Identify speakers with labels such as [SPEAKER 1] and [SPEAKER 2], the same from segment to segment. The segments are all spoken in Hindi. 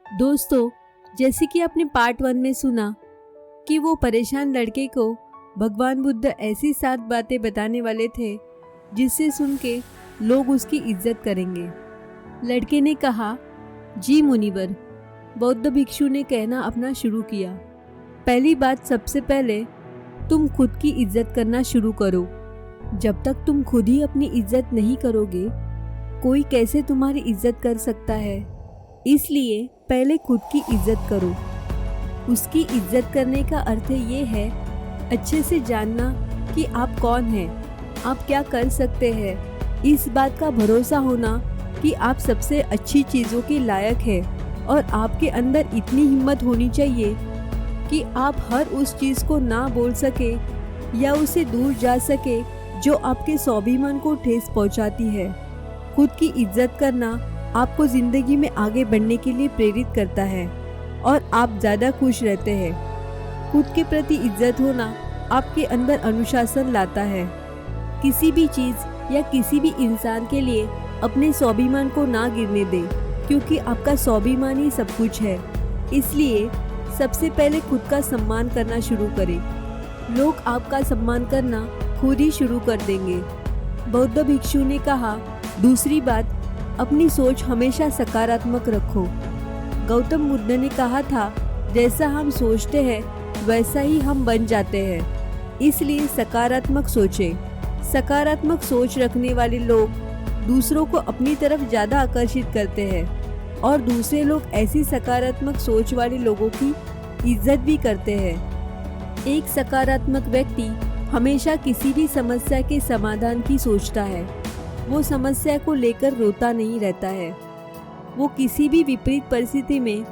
[SPEAKER 1] दोस्तों, जैसे कि आपने पार्ट 1 में सुना कि वो परेशान लड़के को भगवान बुद्ध ऐसी 7 बातें बताने वाले थे जिससे सुन के लोग उसकी इज्जत करेंगे। लड़के ने कहा, जी मुनिवर। बौद्ध भिक्षु ने कहना अपना शुरू किया। पहली बात, सबसे पहले तुम खुद की इज्जत करना शुरू करो। जब तक तुम खुद ही अपनी इज्जत नहीं करोगे, कोई कैसे तुम्हारी इज्जत कर सकता है। इसलिए पहले खुद की इज्जत करो। उसकी इज्जत करने का अर्थ ये है अच्छे से जानना कि आप कौन हैं, आप क्या कर सकते हैं। इस बात का भरोसा होना कि आप सबसे अच्छी चीज़ों के लायक हैं और आपके अंदर इतनी हिम्मत होनी चाहिए कि आप हर उस चीज़ को ना बोल सके या उसे दूर जा सके जो आपके स्वाभिमान को ठेस पहुंचाती है। खुद की इज्जत करना आपको ज़िंदगी में आगे बढ़ने के लिए प्रेरित करता है और आप ज़्यादा खुश रहते हैं। खुद के प्रति इज्जत होना आपके अंदर अनुशासन लाता है। किसी भी चीज़ या किसी भी इंसान के लिए अपने स्वाभिमान को ना गिरने दें, क्योंकि आपका स्वाभिमान ही सब कुछ है। इसलिए सबसे पहले खुद का सम्मान करना शुरू करें। लोग आपका सम्मान करना खुद ही शुरू कर देंगे। बौद्ध भिक्षु ने कहा, दूसरी बात, अपनी सोच हमेशा सकारात्मक रखो। गौतम बुद्ध ने कहा था, जैसा हम सोचते हैं वैसा ही हम बन जाते हैं। इसलिए सकारात्मक सोचें। सकारात्मक सोच रखने वाले लोग दूसरों को अपनी तरफ ज़्यादा आकर्षित करते हैं और दूसरे लोग ऐसी सकारात्मक सोच वाले लोगों की इज्जत भी करते हैं। एक सकारात्मक व्यक्ति हमेशा किसी भी समस्या के समाधान की सोचता है। वो समस्या को लेकर रोता नहीं रहता है। वो किसी भी विपरीत परिस्थिति में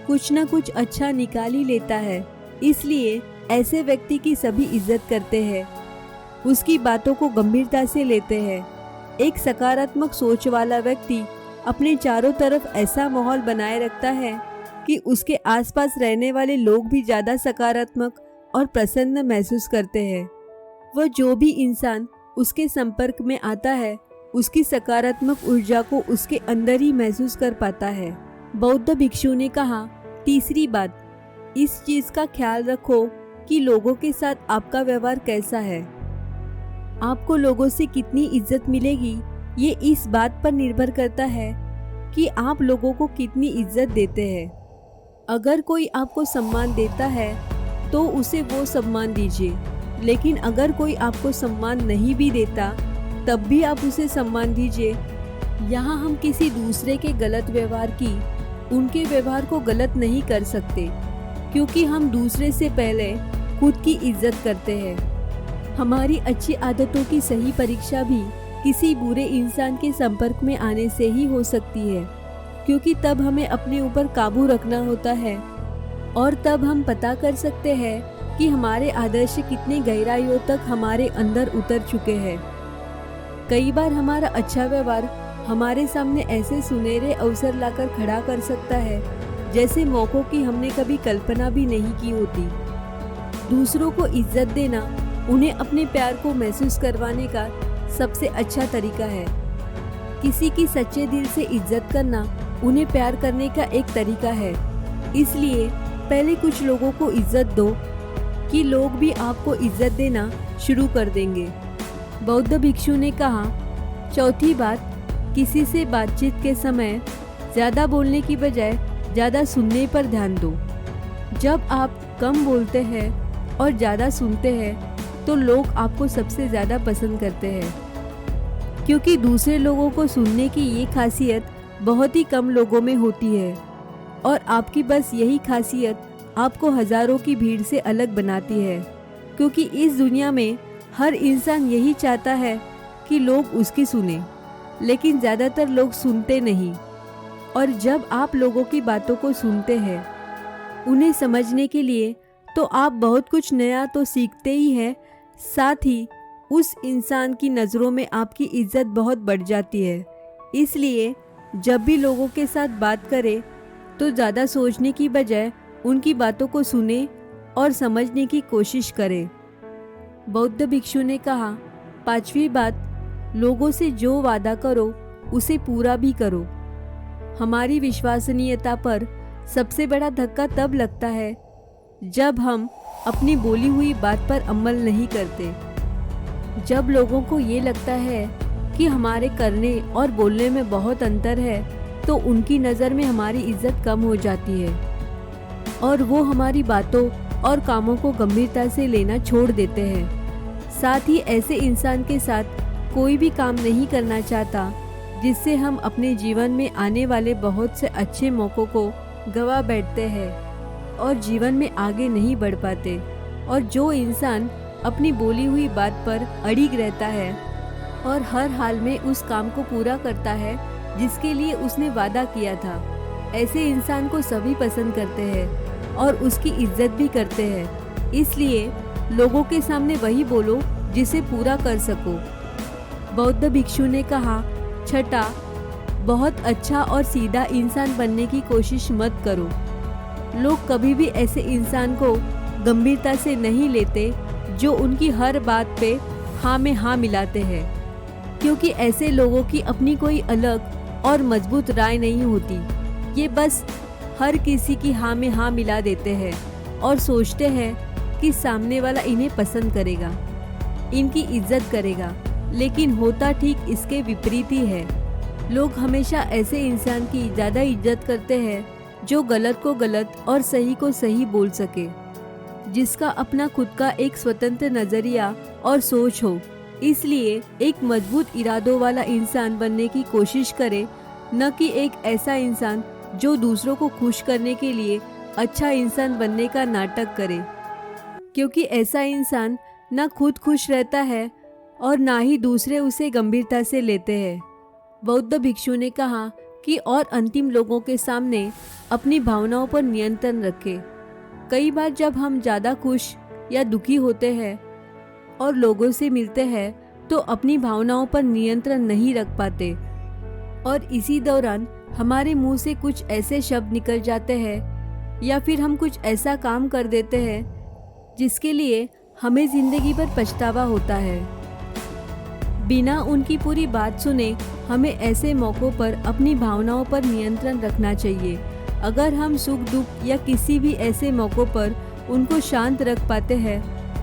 [SPEAKER 1] कुछ न कुछ अच्छा निकाल ही लेता है। इसलिए ऐसे व्यक्ति की सभी इज्जत करते हैं, उसकी बातों को गंभीरता से लेते हैं। एक सकारात्मक सोच वाला व्यक्ति अपने चारों तरफ ऐसा माहौल बनाए रखता है कि उसके आसपास रहने वाले लोग भी ज़्यादा सकारात्मक और प्रसन्न महसूस करते हैं। वह जो भी इंसान उसके संपर्क में आता है, उसकी सकारात्मक ऊर्जा को उसके अंदर ही महसूस कर पाता है। बौद्ध भिक्षु ने कहा, तीसरी बात, इस चीज़ का ख्याल रखो कि लोगों के साथ आपका व्यवहार कैसा है। आपको लोगों से कितनी इज्जत मिलेगी, ये इस बात पर निर्भर करता है कि आप लोगों को कितनी इज्जत देते हैं। अगर कोई आपको सम्मान देता है तो उसे वो सम्मान दीजिए, लेकिन अगर कोई आपको सम्मान नहीं भी देता तब भी आप उसे सम्मान दीजिए। यहाँ हम किसी दूसरे के गलत व्यवहार की उनके व्यवहार को गलत नहीं कर सकते, क्योंकि हम दूसरे से पहले खुद की इज्जत करते हैं। हमारी अच्छी आदतों की सही परीक्षा भी किसी बुरे इंसान के संपर्क में आने से ही हो सकती है, क्योंकि तब हमें अपने ऊपर काबू रखना होता है और तब हम पता कर सकते हैं कि हमारे आदर्श कितने गहराइयों तक हमारे अंदर उतर चुके हैं। कई बार हमारा अच्छा व्यवहार हमारे सामने ऐसे सुनहरे अवसर लाकर खड़ा कर सकता है जैसे मौकों की हमने कभी कल्पना भी नहीं की होती। दूसरों को इज्जत देना उन्हें अपने प्यार को महसूस करवाने का सबसे अच्छा तरीका है। किसी की सच्चे दिल से इज्जत करना उन्हें प्यार करने का एक तरीका है। इसलिए पहले कुछ लोगों को इज्जत दो कि लोग भी आपको इज्जत देना शुरू कर देंगे। बौद्ध भिक्षु ने कहा, चौथी बात, किसी से बातचीत के समय ज़्यादा बोलने की बजाय ज़्यादा सुनने पर ध्यान दो। जब आप कम बोलते हैं और ज़्यादा सुनते हैं तो लोग आपको सबसे ज़्यादा पसंद करते हैं, क्योंकि दूसरे लोगों को सुनने की ये खासियत बहुत ही कम लोगों में होती है और आपकी बस यही खासियत आपको हजारों की भीड़ से अलग बनाती है, क्योंकि इस दुनिया में हर इंसान यही चाहता है कि लोग उसकी सुने, लेकिन ज़्यादातर लोग सुनते नहीं। और जब आप लोगों की बातों को सुनते हैं, उन्हें समझने के लिए, तो आप बहुत कुछ नया तो सीखते ही हैं, साथ ही उस इंसान की नज़रों में आपकी इज्जत बहुत बढ़ जाती है। इसलिए जब भी लोगों के साथ बात करें तो ज़्यादा सोचने की बजाय उनकी बातों को सुने और समझने की कोशिश करें। बौद्ध भिक्षु ने कहा, पांचवी बात, लोगों से जो वादा करो उसे पूरा भी करो। हमारी विश्वसनीयता पर सबसे बड़ा धक्का तब लगता है जब हम अपनी बोली हुई बात पर अमल नहीं करते। जब लोगों को ये लगता है कि हमारे करने और बोलने में बहुत अंतर है, तो उनकी नज़र में हमारी इज्जत कम हो जाती है और वो हमारी बातों और कामों को गंभीरता से लेना छोड़ देते हैं। साथ ही ऐसे इंसान के साथ कोई भी काम नहीं करना चाहता जिससे हम अपने जीवन में आने वाले बहुत से अच्छे मौक़ों को गवा बैठते हैं और जीवन में आगे नहीं बढ़ पाते। और जो इंसान अपनी बोली हुई बात पर अड़िग रहता है और हर हाल में उस काम को पूरा करता है जिसके लिए उसने वादा किया था, ऐसे इंसान को सभी पसंद करते हैं और उसकी इज्जत भी करते हैं। इसलिए लोगों के सामने वही बोलो जिसे पूरा कर सको। बौद्ध भिक्षु ने कहा, छठा, बहुत अच्छा और सीधा इंसान बनने की कोशिश मत करो। लोग कभी भी ऐसे इंसान को गंभीरता से नहीं लेते जो उनकी हर बात पे हाँ में हाँ मिलाते हैं, क्योंकि ऐसे लोगों की अपनी कोई अलग और मजबूत राय नहीं होती। ये बस हर किसी की हाँ में हाँ मिला देते हैं और सोचते हैं कि सामने वाला इन्हें पसंद करेगा, इनकी इज्जत करेगा, लेकिन होता ठीक इसके विपरीत ही है। लोग हमेशा ऐसे इंसान की ज़्यादा इज्जत करते हैं जो गलत को गलत और सही को सही बोल सके, जिसका अपना खुद का एक स्वतंत्र नज़रिया और सोच हो। इसलिए एक मजबूत इरादों वाला इंसान बनने की कोशिश करे, न कि एक ऐसा इंसान जो दूसरों को खुश करने के लिए अच्छा इंसान बनने का नाटक करे, क्योंकि ऐसा इंसान न खुद खुश रहता है और ना ही दूसरे उसे गंभीरता से लेते हैं। बौद्ध भिक्षु ने कहा कि और अंतिम लोगों के सामने अपनी भावनाओं पर नियंत्रण रखें। कई बार जब हम ज़्यादा खुश या दुखी होते हैं और लोगों से मिलते हैं तो अपनी भावनाओं पर नियंत्रण नहीं रख पाते और इसी दौरान हमारे मुंह से कुछ ऐसे शब्द निकल जाते हैं या फिर हम कुछ ऐसा काम कर देते हैं जिसके लिए हमें ज़िंदगी भर पछतावा होता है। बिना उनकी पूरी बात सुने हमें ऐसे मौक़ों पर अपनी भावनाओं पर नियंत्रण रखना चाहिए। अगर हम सुख दुख या किसी भी ऐसे मौक़ों पर उनको शांत रख पाते हैं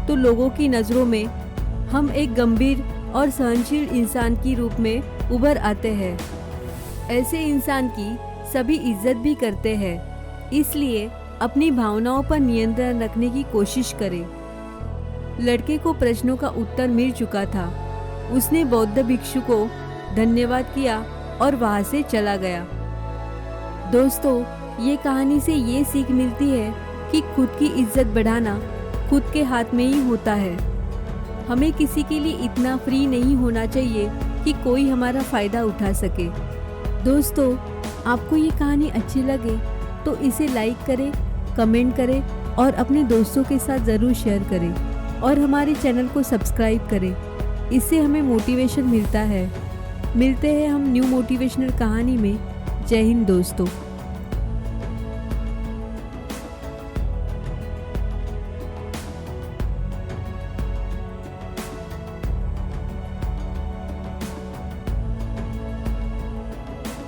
[SPEAKER 1] तो लोगों की नज़रों में हम एक गंभीर और सहनशील इंसान की रूप में उभर आते हैं। ऐसे इंसान की सभी इज्जत भी करते हैं। इसलिए अपनी भावनाओं पर नियंत्रण रखने की कोशिश करें। लड़के को प्रश्नों का उत्तर मिल चुका था। उसने बौद्ध भिक्षु को धन्यवाद किया और वहां से चला गया। दोस्तों, ये कहानी से ये सीख मिलती है कि खुद की इज्जत बढ़ाना खुद के हाथ में ही होता है। हमें किसी के लिए इतना फ्री नहीं होना चाहिए कि कोई हमारा फ़ायदा उठा सके। दोस्तों, आपको ये कहानी अच्छी लगे तो इसे लाइक करें, कमेंट करें और अपने दोस्तों के साथ ज़रूर शेयर करें और हमारे चैनल को सब्सक्राइब करें। इससे हमें मोटिवेशन मिलता है। मिलते हैं हम न्यू मोटिवेशनल कहानी में। जय हिंद दोस्तों।